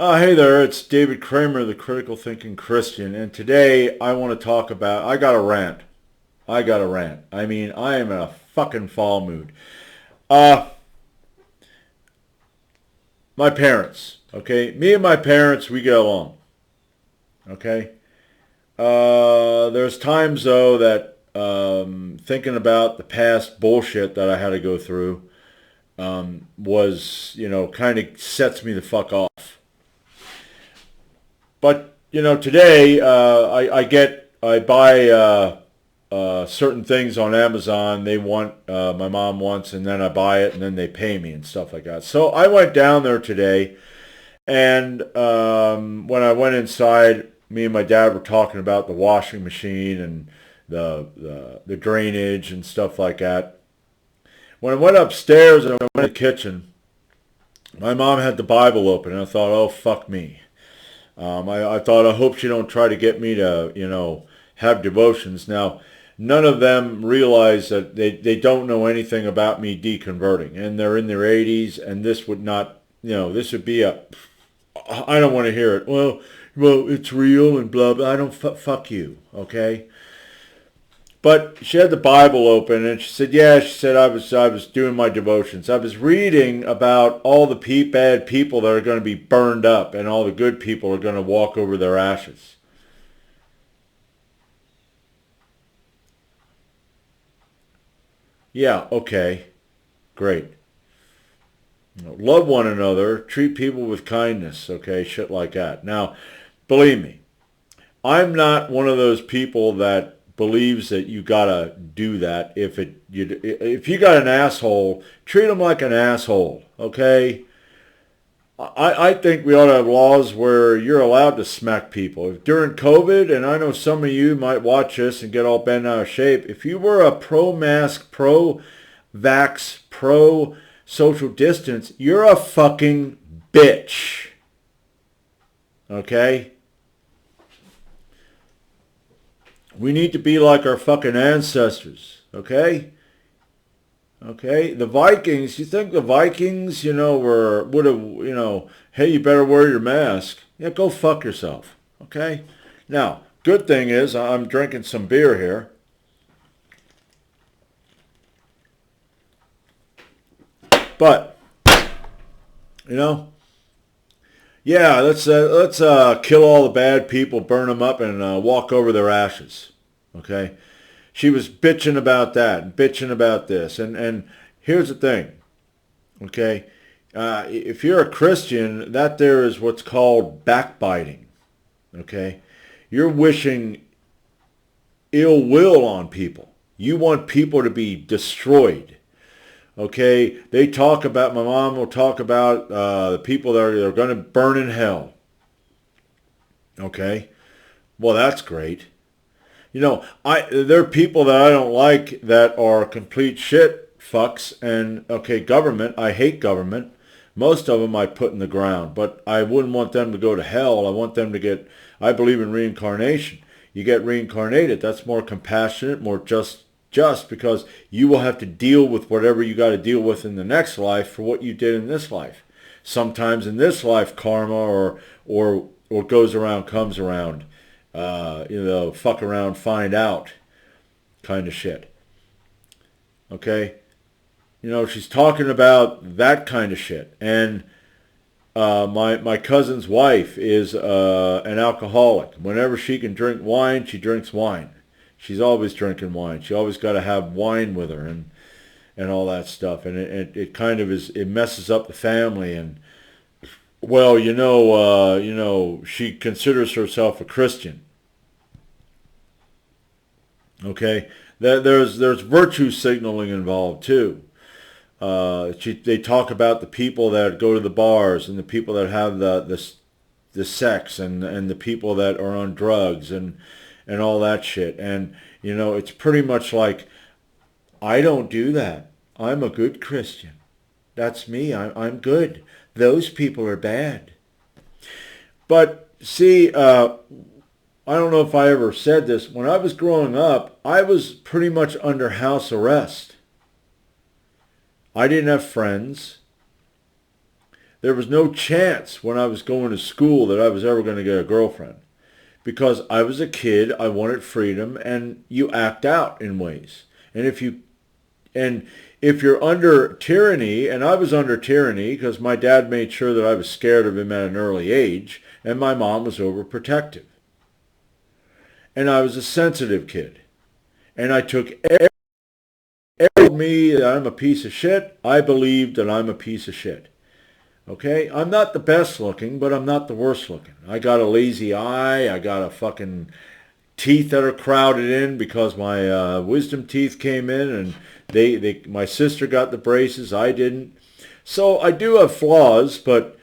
Hey there, it's David Kramer, the Critical Thinking Christian, and today I want to talk about, I got a rant. I got a rant. I mean, I am in a fucking fall mood. Uh, my parents, okay? Me and my parents, we get along, okay? There's times, though, that thinking about the past bullshit that I had to go through kind of sets me the fuck off. But today I buy certain things on Amazon. They want my mom wants, and then I buy it, and then they pay me and stuff like that. So I went down there today, and when I went inside, me and my dad were talking about the washing machine and the drainage and stuff like that. When I went upstairs and I went to the kitchen, my mom had the Bible open, and I thought, oh fuck me. I thought, I hope she don't try to get me to, have devotions. Now, none of them realize that they don't know anything about me deconverting, and they're in their 80s, and this would not, this would be I don't want to hear it. Well, it's real and blah, blah. I don't, fuck you, okay? But she had the Bible open, and she said, yeah, she said, I was doing my devotions. I was reading about all the bad people that are going to be burned up, and all the good people are going to walk over their ashes. Yeah, okay, great. Love one another, treat people with kindness, okay, shit like that. Now, believe me, I'm not one of those people that believes that you gotta do that. If you got an asshole, treat him like an asshole. Okay. I think we ought to have laws where you're allowed to smack people. If during COVID, and I know some of you might watch this and get all bent out of shape, if you were a pro-mask, pro-vax, pro-social distance, you're a fucking bitch. Okay? We need to be like our fucking ancestors, okay? Okay, the Vikings, you think the Vikings, would have, hey, you better wear your mask. Yeah, go fuck yourself, okay? Now, good thing is I'm drinking some beer here. But, you know, yeah, let's kill all the bad people, burn them up, and walk over their ashes, okay? She was bitching about that and bitching about this. And here's the thing, okay? If you're a Christian, that there is what's called backbiting, okay? You're wishing ill will on people. You want people to be destroyed, okay? My mom will talk about the people that are going to burn in hell, okay? Well, that's great. There are people that I don't like that are complete shit fucks. And okay, government, I hate government. Most of them I put in the ground, but I wouldn't want them to go to hell. I want them to I believe in reincarnation. You get reincarnated. That's more compassionate, more just because you will have to deal with whatever you got to deal with in the next life for what you did in this life. Sometimes in this life, karma or what goes around comes around. Fuck around, find out kind of shit. Okay? She's talking about that kind of shit. And my cousin's wife is an alcoholic. Whenever she can drink wine, she drinks wine. She's always drinking wine. She always got to have wine with her and all that stuff. And it kind of it messes up the family. And well, she considers herself a Christian. Okay, there's virtue signaling involved too. They talk about the people that go to the bars and the people that have the sex and the people that are on drugs and all that shit. And it's pretty much like, I don't do that. I'm a good Christian. That's me. I'm good. Those people are bad. But see, I don't know if I ever said this. When I was growing up, I was pretty much under house arrest. I didn't have friends. There was no chance when I was going to school that I was ever going to get a girlfriend. Because I was a kid, I wanted freedom, and you act out in ways. And if you're under tyranny, and I was under tyranny because my dad made sure that I was scared of him at an early age, and my mom was overprotective. And I was a sensitive kid. And I took told me that I'm a piece of shit. I believe that I'm a piece of shit. Okay? I'm not the best looking, but I'm not the worst looking. I got a lazy eye. I got a fucking teeth that are crowded in because my wisdom teeth came in, and my sister got the braces. I didn't. So I do have flaws, but,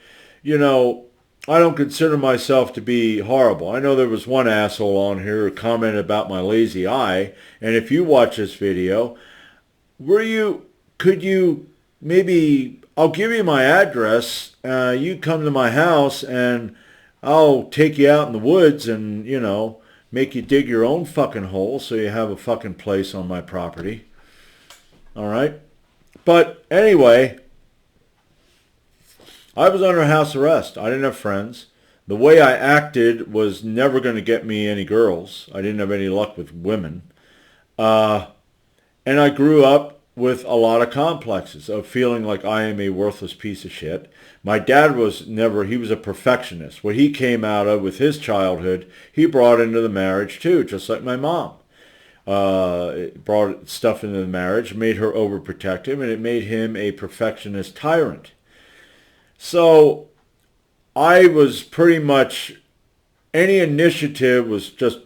I don't consider myself to be horrible. I know there was one asshole on here who commented about my lazy eye, and if you watch this video, could you maybe, I'll give you my address, you come to my house and I'll take you out in the woods and, make you dig your own fucking hole so you have a fucking place on my property. All right? But anyway, I was under house arrest. I didn't have friends. The way I acted was never going to get me any girls. I didn't have any luck with women. And I grew up with a lot of complexes of feeling like I am a worthless piece of shit. My dad he was a perfectionist. What he came out of with his childhood, he brought into the marriage too, just like my mom. It brought stuff into the marriage, made her overprotective, and it made him a perfectionist tyrant. So I was pretty much, any initiative was just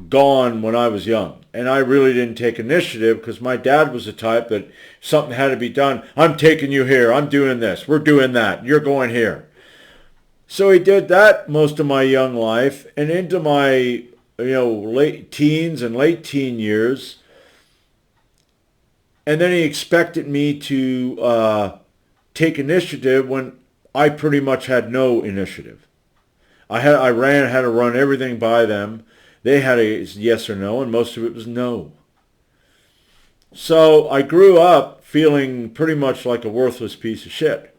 gone when I was young. And I really didn't take initiative because my dad was the type that something had to be done. I'm taking you here. I'm doing this. We're doing that. You're going here. So he did that most of my young life, and into my late teens and late teen years. And then he expected me to take initiative when I pretty much had no initiative. I had to run everything by them. They had a yes or no, and most of it was no. So I grew up feeling pretty much like a worthless piece of shit.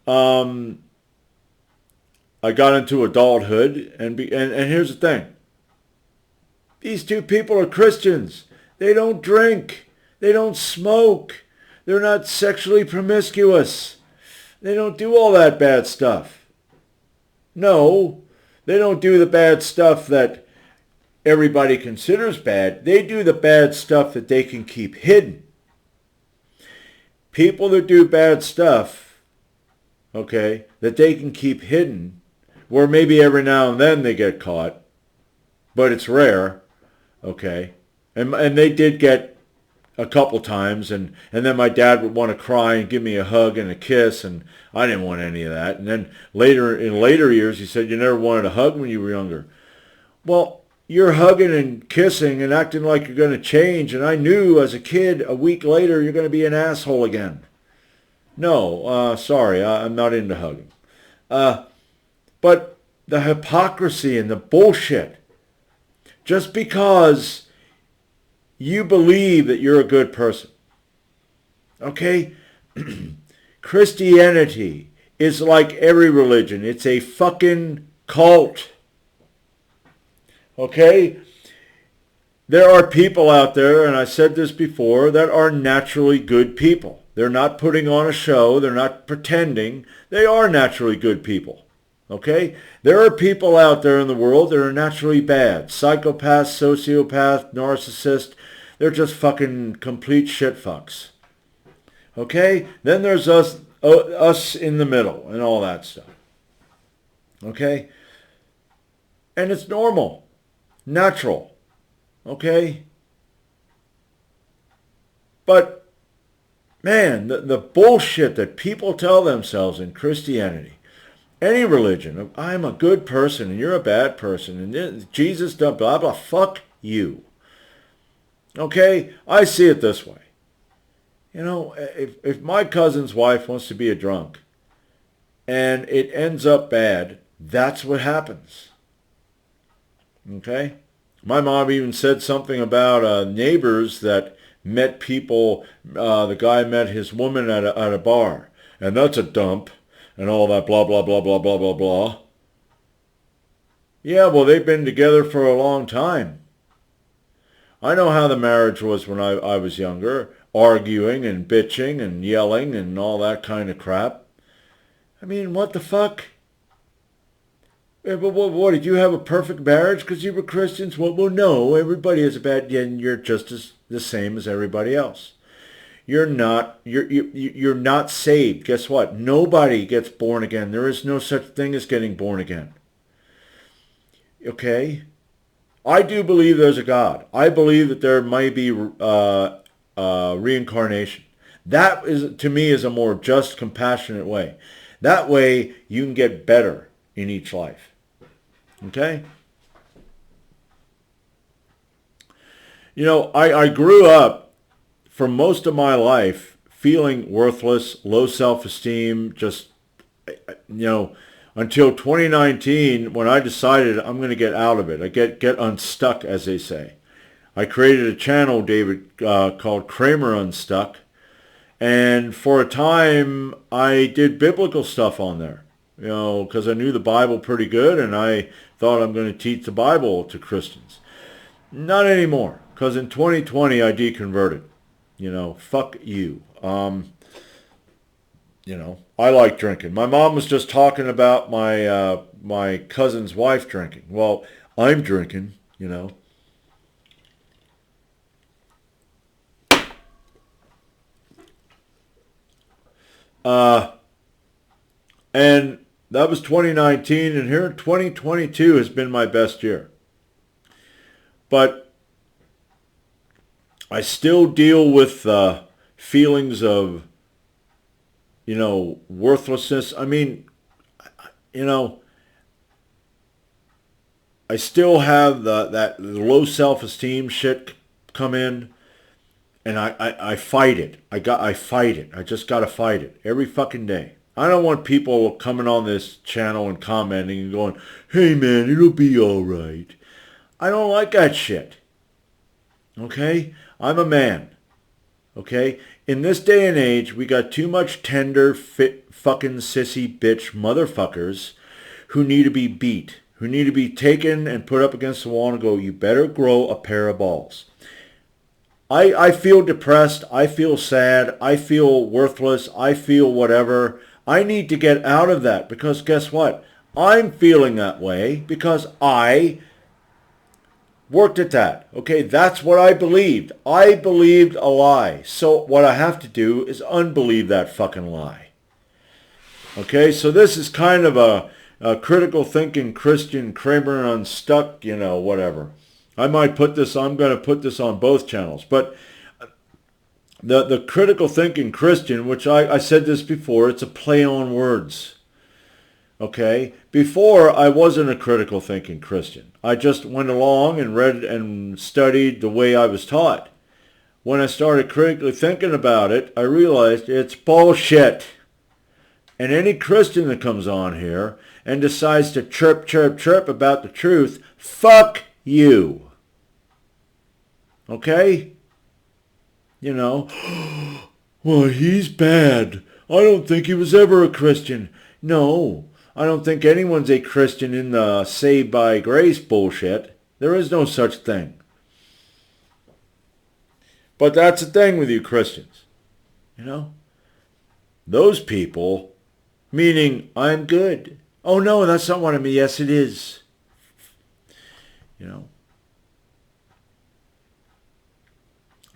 I got into adulthood, and here's the thing. These two people are Christians. They don't drink. They don't smoke. They're not sexually promiscuous. They don't do all that bad stuff. No, they don't do the bad stuff that everybody considers bad. They do the bad stuff that they can keep hidden. People that do bad stuff, okay, that they can keep hidden, where maybe every now and then they get caught, but it's rare, okay, and they did get a couple times, and then my dad would want to cry and give me a hug and a kiss, and I didn't want any of that. And then in later years, he said, you never wanted a hug when you were younger. Well, you're hugging and kissing and acting like you're going to change, and I knew as a kid, a week later, you're going to be an asshole again. No, sorry, I'm not into hugging. But the hypocrisy and the bullshit, just because you believe that you're a good person. Okay? Christianity is like every religion. It's a fucking cult. Okay? There are people out there, and I said this before, that are naturally good people. They're not putting on a show. They're not pretending. They are naturally good people. Okay? There are people out there in the world that are naturally bad. Psychopaths, sociopaths, narcissists. They're just fucking complete shit fucks. Okay? Then there's us in the middle and all that stuff. Okay? And it's normal. Natural. Okay? But, man, the bullshit that people tell themselves in Christianity, any religion, I'm a good person and you're a bad person and Jesus done blah blah, fuck you. Okay, I see it this way. If my cousin's wife wants to be a drunk and it ends up bad, that's what happens. Okay? My mom even said something about neighbors that met people. The guy met his woman at a bar. and that's a dump, and all that blah, blah, blah, blah, blah, blah, blah. Yeah, well, they've been together for a long time. I know how the marriage was when I was younger, arguing and bitching and yelling and all that kind of crap. I mean, what the fuck? What, did you have a perfect marriage because you were Christians? Well, no, everybody has a bad, and you're just the same as everybody else. You're not saved. Guess what? Nobody gets born again. There is no such thing as getting born again. Okay? I do believe there's a God. I believe that there might be reincarnation. That is, to me, is a more just, compassionate way. That way you can get better in each life. Okay? You know, I grew up for most of my life feeling worthless, low self-esteem, just, until 2019 when I decided I'm going to get out of it. I get unstuck, as they say. I created a channel, David, called Kramer Unstuck. And for a time, I did biblical stuff on there, because I knew the Bible pretty good, and I thought I'm going to teach the Bible to Christians. Not anymore, because in 2020, I deconverted. Fuck you. I like drinking. My mom was just talking about my cousin's wife drinking. Well, I'm drinking, And that was 2019, and here 2022 has been my best year. But I still deal with feelings of, worthlessness. I mean, I still have that low self-esteem shit come in. And I fight it. I fight it. I just got to fight it every fucking day. I don't want people coming on this channel and commenting and going, hey man, it'll be all right. I don't like that shit. Okay? I'm a man. Okay? In this day and age, we got too much tender, fit, fucking sissy bitch motherfuckers who need to be beat, who need to be taken and put up against the wall and go, you better grow a pair of balls. I feel depressed, I feel sad, I feel worthless, I feel whatever. I need to get out of that because guess what? I'm feeling that way because I worked at that. Okay, that's what I believed. I believed a lie. So what I have to do is unbelieve that fucking lie. Okay, so this is kind of a critical thinking Christian Kramer Unstuck, whatever. I'm going to put this on both channels. But the critical thinking Christian, which I said this before, it's a play on words. Okay? Before, I wasn't a critical thinking Christian. I just went along and read and studied the way I was taught. When I started critically thinking about it, I realized it's bullshit. And any Christian that comes on here and decides to chirp, chirp, chirp about the truth, fuck you. Okay? Well, he's bad. I don't think he was ever a Christian. No, I don't think anyone's a Christian in the saved by grace bullshit. There is no such thing. But that's the thing with you Christians. Those people, meaning I'm good. Oh no, that's not what I mean. Yes, it is.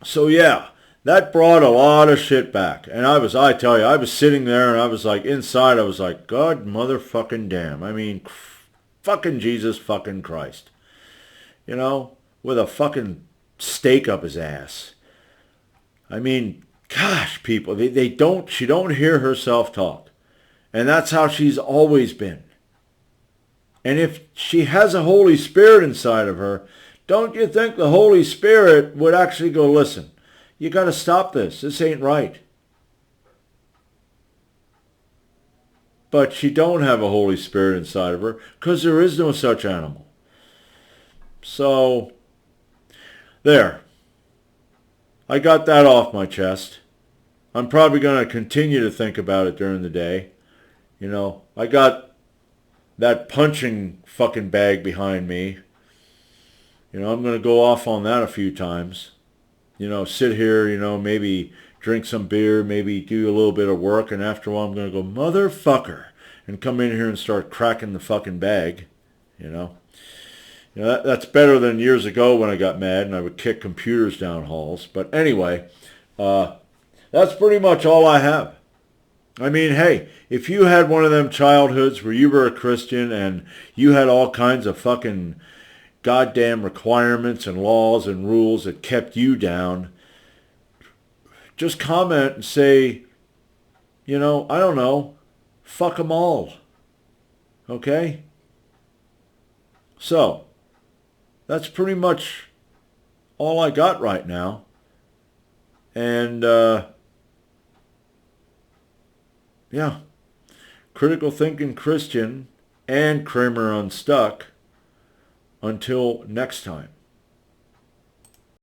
So yeah, that brought a lot of shit back. And I tell you, I was sitting there and I was like, inside I was like, God motherfucking damn. I mean, fucking Jesus fucking Christ. With a fucking stake up his ass. I mean, gosh, people, she don't hear herself talk. And that's how she's always been. And if she has a Holy Spirit inside of her, don't you think the Holy Spirit would actually go, listen, you got to stop this. This ain't right. But she don't have a Holy Spirit inside of her because there is no such animal. So, there. I got that off my chest. I'm probably going to continue to think about it during the day. You know, I got that punching fucking bag behind me. You know, I'm going to go off on that a few times. You know, sit here, you know, maybe drink some beer, maybe do a little bit of work, and after a while I'm going to go, motherfucker, and come in here and start cracking the fucking bag, you know. You know, that's better than years ago when I got mad and I would kick computers down halls. But anyway, that's pretty much all I have. I mean, hey, if you had one of them childhoods where you were a Christian and you had all kinds of fucking goddamn requirements and laws and rules that kept you down, just comment and say, you know, I don't know, fuck them all. Okay? So, that's pretty much all I got right now. And, yeah. Critical Thinking Christian and Kramer Unstuck. Until next time.